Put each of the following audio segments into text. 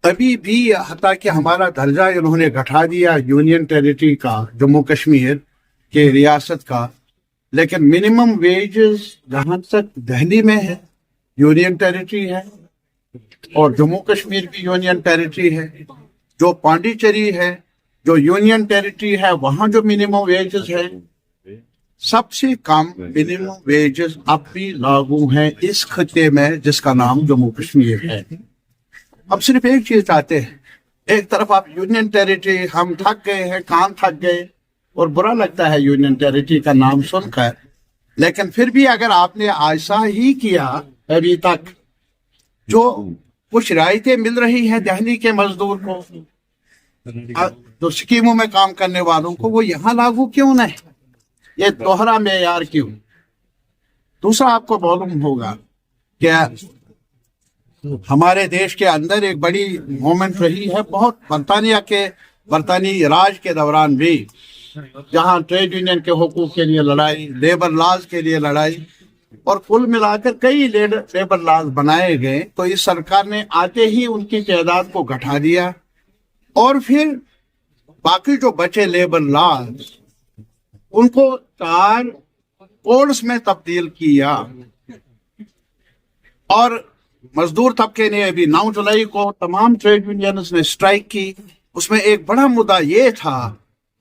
अभी भी हता कि हमारा दर्जा इन्होंने घटा दिया यूनियन टेरिटरी का, जम्मू कश्मीर के रियासत का, लेकिन मिनिमम वेजेस जहाँ तक दिल्ली में है यूनियन टेरिटरी है और जम्मू कश्मीर भी यूनियन टेरिटरी है। जो पांडिचेरी है जो यूनियन टेरिटरी है वहाँ जो मिनिमम वेजेस है, सबसे कम मिनिमम वेजेस अब भी लागू हैं इस खत्ते में जिसका नाम जम्मू कश्मीर है। अब सिर्फ एक चीज चाहते हैं, एक तरफ आप यूनियन टेरिटरी, हम थक गए हैं, कान थक गए और बुरा लगता है यूनियन टेरिटरी का नाम सुनकर, लेकिन फिर भी अगर आपने ऐसा ही किया अभी तक, जो कुछ रियायतें मिल रही है दिल्ली के मजदूर को, जो स्कीमों में काम करने वालों को, वो यहाँ लागू क्यों नहीं? ये दोहरा मेयार क्यों? दूसरा, आपको मालूम होगा कि हमारे देश के अंदर एक बड़ी मूवमेंट रही है बहुत बरतानी राज के दौरान भी, जहां ट्रेड यूनियन के हुकूक के लिए लड़ाई, लेबर लॉज के लिए लड़ाई, और कुल मिलाकर कई लेबर लॉज बनाए गए। तो इस सरकार ने आते ही उनकी तादाद को घटा दिया और फिर बाकी जो बचे लेबर लॉज उनको 4 कोड्स में तब्दील किया। और मजदूर तबके ने अभी 9 जुलाई को तमाम ट्रेड यूनियंस ने स्ट्राइक की। उसमें एक बड़ा मुद्दा ये था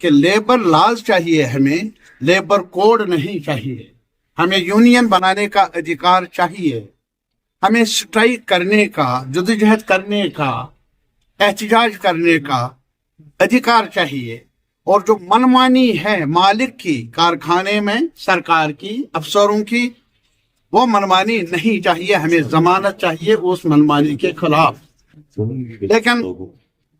कि लेबर लॉज चाहिए, हमें लेबर कोड नहीं चाहिए, हमें यूनियन बनाने का अधिकार चाहिए, हमें स्ट्राइक करने का, जद्दोजहद करने का, एहतजाज करने का अधिकार चाहिए। और जो मनमानी है मालिक की, कारखाने में सरकार की, अफसरों की, वो मनमानी नहीं चाहिए, हमें जमानत चाहिए उस मनमानी के खिलाफ। लेकिन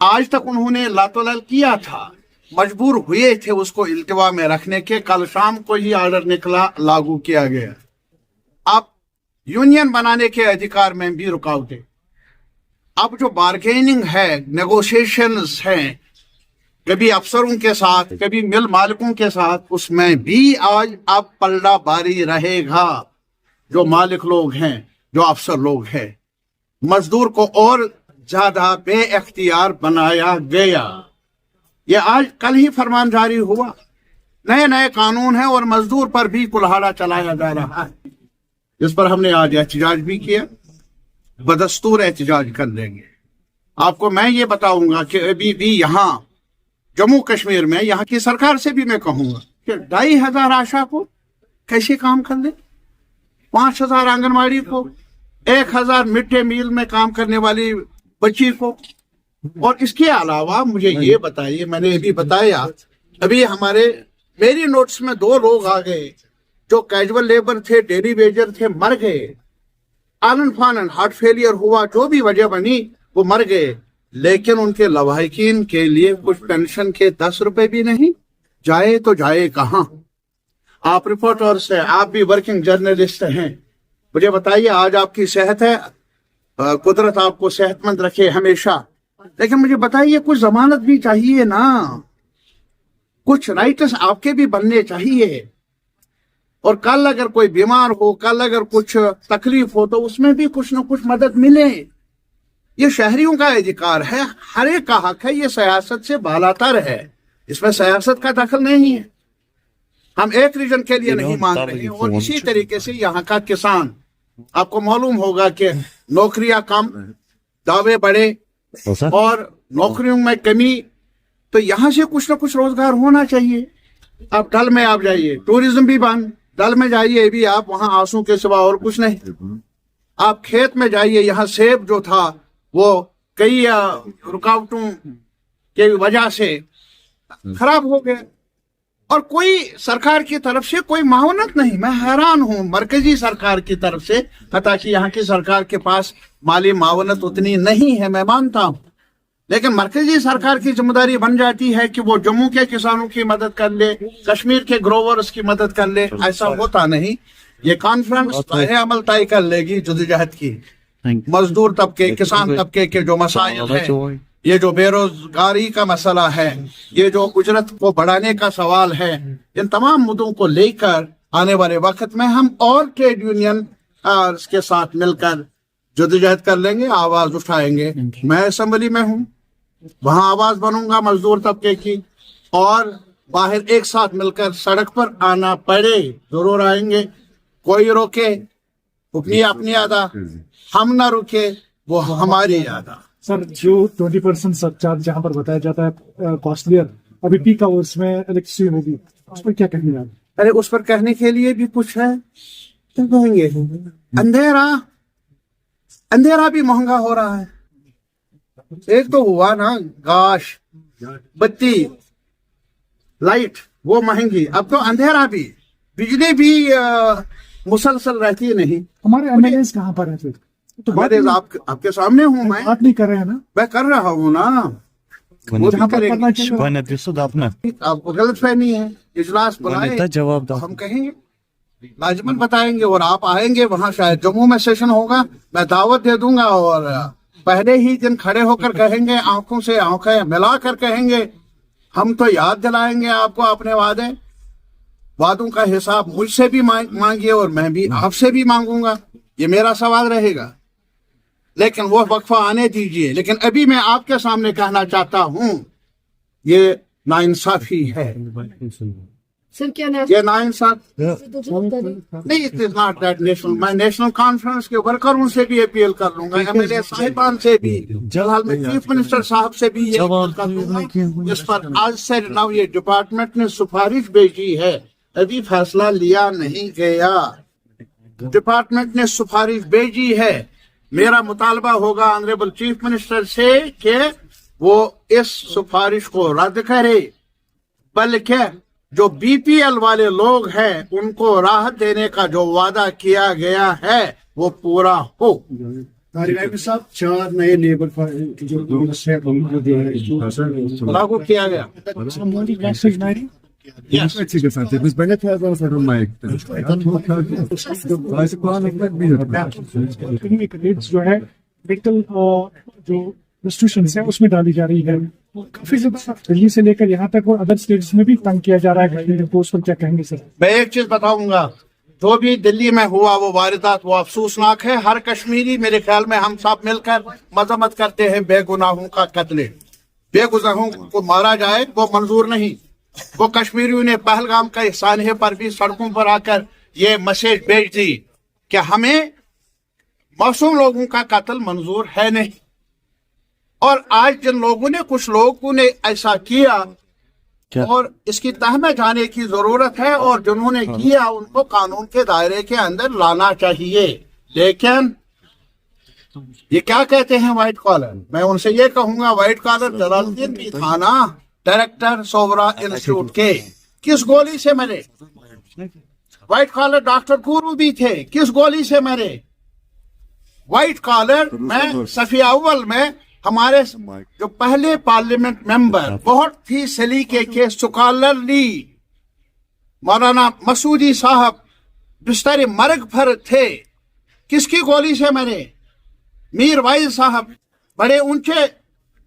आज तक उन्होंने लातोलाल किया था, मजबूर हुए थे उसको इल्तिवा में रखने के। कल शाम को ही ऑर्डर निकला, लागू किया गया। अब यूनियन बनाने के अधिकार में भी रुकावटें। अब जो बार्गेनिंग है, नेगोशिएशंस हैं, कभी अफसरों के साथ, कभी मिल मालिकों के साथ, उसमें भी आज अब पलड़ा बारी रहेगा। जो मालिक लोग हैं, जो अफसर लोग हैं, मजदूर को और ज्यादा बेइख्तियार बनाया गया। ये आज कल ही फरमान जारी हुआ, नए नए कानून हैं और मजदूर पर भी कुल्हाड़ा चलाया जा रहा है। इस पर हमने आज एहतजाज भी किया, बदस्तूर एहतजाज कर लेंगे। आपको मैं ये बताऊंगा कि अभी भी यहाँ जम्मू कश्मीर में यहाँ की सरकार से भी मैं कहूंगा कि 2500 आशा को कैसे काम कर ले, 5000 आंगनवाड़ी को, 1000 मिड डे मील में काम करने वाली बच्ची को। और इसके अलावा मुझे ये बताइए, मैंने अभी बताया, अभी मेरी नोट्स में 2 लोग आ गए जो कैजुअल लेबर थे, डेली वेजर थे, मर गए। आनन फानन हार्ट फेलियर हुआ, जो भी वजह बनी वो मर गए। लेकिन उनके लवाहिकीन के लिए कुछ पेंशन के 10 रुपए भी नहीं। जाए तो जाए कहाँ? आप रिपोर्टर्स हैं, आप भी वर्किंग जर्नलिस्ट हैं, मुझे बताइए आज आपकी सेहत है, कुदरत आपको सेहतमंद रखे हमेशा, लेकिन मुझे बताइए कुछ जमानत भी चाहिए ना, कुछ राइट्स आपके भी बनने चाहिए। और कल अगर कोई बीमार हो, कल अगर कुछ तकलीफ हो, तो उसमें भी कुछ न कुछ मदद मिले। ये शहरियों का अधिकार है, हर एक का हक है, ये सियासत से बालातर है, इसमें सियासत का दखल नहीं है। हम एक रीजन के लिए नहीं मांग रहे। और इसी तरीके से यहाँ का किसान, आपको मालूम होगा कि नौकरियां कम, दावे बढ़े और नौकरियों में कमी, तो यहाँ से कुछ ना कुछ रोजगार होना चाहिए। आप डल में आप जाइए, टूरिज्म भी बंद, डल में जाइए भी आप, वहां आंसू के सिवा और कुछ नहीं। आप खेत में जाइए, यहाँ सेब जो था वो कई रुकावटों के वजह से खराब हो गया और कोई सरकार की तरफ से कोई मावनत नहीं। मैं हैरान हूं मरकजी सरकार की तरफ से, पता कि यहाँ की सरकार के पास माली मावनत उतनी नहीं है, मैं मानता हूं, लेकिन मरकजी सरकार की जिम्मेदारी बन जाती है कि वो जम्मू के किसानों की मदद कर ले, कश्मीर के ग्रोवर्स की मदद कर ले। ऐसा होता नहीं। ये कॉन्फ्रेंस तय अमल तय कर लेगी जद्दोजहद की, मजदूर तबके, किसान तबके के जो मसाइल हैं, ये जो बेरोजगारी का मसला है, ये जो उजरत को बढ़ाने का सवाल है, इन तमाम मुद्दों को लेकर आने वाले वक्त में हम और ट्रेड यूनियन के साथ मिलकर जदोजहद कर लेंगे, आवाज उठाएंगे। मैं असम्बली में हूँ, वहां आवाज बनूंगा मजदूर तबके की, और बाहर एक साथ मिलकर सड़क पर आना पड़े जरूर आएंगे। कोई रोके अपनी अपनी अदा, हम ना रुके वो हमारी अदा। सर जो 20% सरचार्ज जहाँ पर बताया जाता है कॉस्टलियर, अभी पीक आवर्स में इलेक्ट्रिसिटी होगी, उस पर क्या कहेंगे आप? अरे उस पर कहने के लिए भी कुछ है तो कहेंगे। अंधेरा भी महंगा हो रहा है। एक तो हुआ ना गाश, बत्ती, लाइट वो महंगी, अब तो अंधेरा भी, बिजली भी मुसलसल रहती है नहीं। हमारे एमएलए कहाँ पर है फिर? तो हमारे आपके सामने हूँ मैं, बात नहीं कर रहे हैं ना? मैं कर रहा हूँ ना, वो जहाँ भी पर करना करेंगे। चाहिए। आपको गलत फहमी है, इजलास बुलाए जवाब दो। हम कहेंगे, लाजमन बताएंगे, और आप आएंगे वहां, शायद जम्मू में सेशन होगा, मैं दावत दे दूंगा, और पहले ही दिन खड़े होकर कहेंगे, आंखों से आंखें मिलाकर कहेंगे, हम तो याद दिलाएंगे आपको अपने वादों का हिसाब मुझसे भी मांगिए, और मैं भी आपसे भी मांगूंगा, ये मेरा सवाल रहेगा। लेकिन वो वक्फा आने दीजिए। लेकिन अभी मैं आपके सामने कहना चाहता हूँ, ये नाइंसाफी है, सर क्या ये नाइंसाफ नहीं। It is not that national, मैं नेशनल कॉन्फ्रेंस के वर्करों से भी अपील कर लूंगा, एमएलए साहिबान से भी, जलाल में चीफ मिनिस्टर साहब से भी ये अपील कर लूंगा। इस पर आज से नौ ये डिपार्टमेंट ने सिफारिश भेजी है, अभी फैसला लिया नहीं गया। डिपार्टमेंट ने सिफारिश भेजी है, मेरा मुतालबा होगा ऑनरेबल चीफ मिनिस्टर से कि वो इस सिफारिश को रद्द करे, बल्कि जो बीपीएल वाले लोग हैं उनको राहत देने का जो वादा किया गया है वो पूरा हो। साहब 4 नए लेबर लागू किया गया। Yes. रेट्स जो है मेडिकल जो इंस्टीट्यूशन है उसमें डाली जा रही है, काफी ज्यादा दिल्ली से लेकर यहाँ तक और अदर स्टेट्स में भी तंग किया जा रहा है। उस पर क्या कहेंगे सर? मैं एक चीज बताऊंगा, जो भी दिल्ली में हुआ वो वारदात वो अफसोसनाक है। हर कश्मीरी, मेरे ख्याल में हम सब मिलकर मजम्मत करते हैं बेगुनाहों का कत्ल, बेगुनाहों को मारा जाए वो मंजूर नहीं। वो कश्मीरियों ने पहलगाम का सानहे पर भी सड़कों पर आकर ये मैसेज भेज दी कि हमें मासूम लोगों का कत्ल मंजूर है नहीं। और आज जिन लोगों ने, कुछ लोगों ने ऐसा किया और इसकी तह में जाने की जरूरत है, और जिन्होंने किया उनको कानून के दायरे के अंदर लाना चाहिए। लेकिन ये क्या कहते हैं व्हाइट कॉलर, मैं उनसे ये कहूंगा, व्हाइट कॉलर जलालुद्दीन भी था ना, डायरेक्टर सोवरा इंस्टीट्यूट के, किस गोली से मरे? व्हाइट कॉलर डॉक्टर गुरु भी थे, किस गोली से मरे? व्हाइट कॉलर में सफिया अव्वल में हमारे जो पहले पार्लियामेंट मेंबर, बहुत ही सलीके के स्कॉलरली मौलाना मसूदी साहब बिस्तर मर्ग पर थे, किसकी गोली से मरे? मीर वाइज साहब बड़े ऊंचे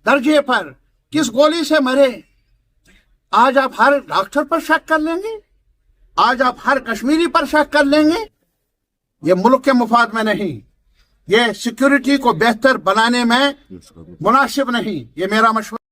दर्जे पर, किस गोली से मरे? आज आप हर डॉक्टर पर शक कर लेंगे, आज आप हर कश्मीरी पर शक कर लेंगे। ये मुल्क के मुफाद में नहीं, ये सिक्योरिटी को बेहतर बनाने में मुनासिब नहीं। ये मेरा मशवरा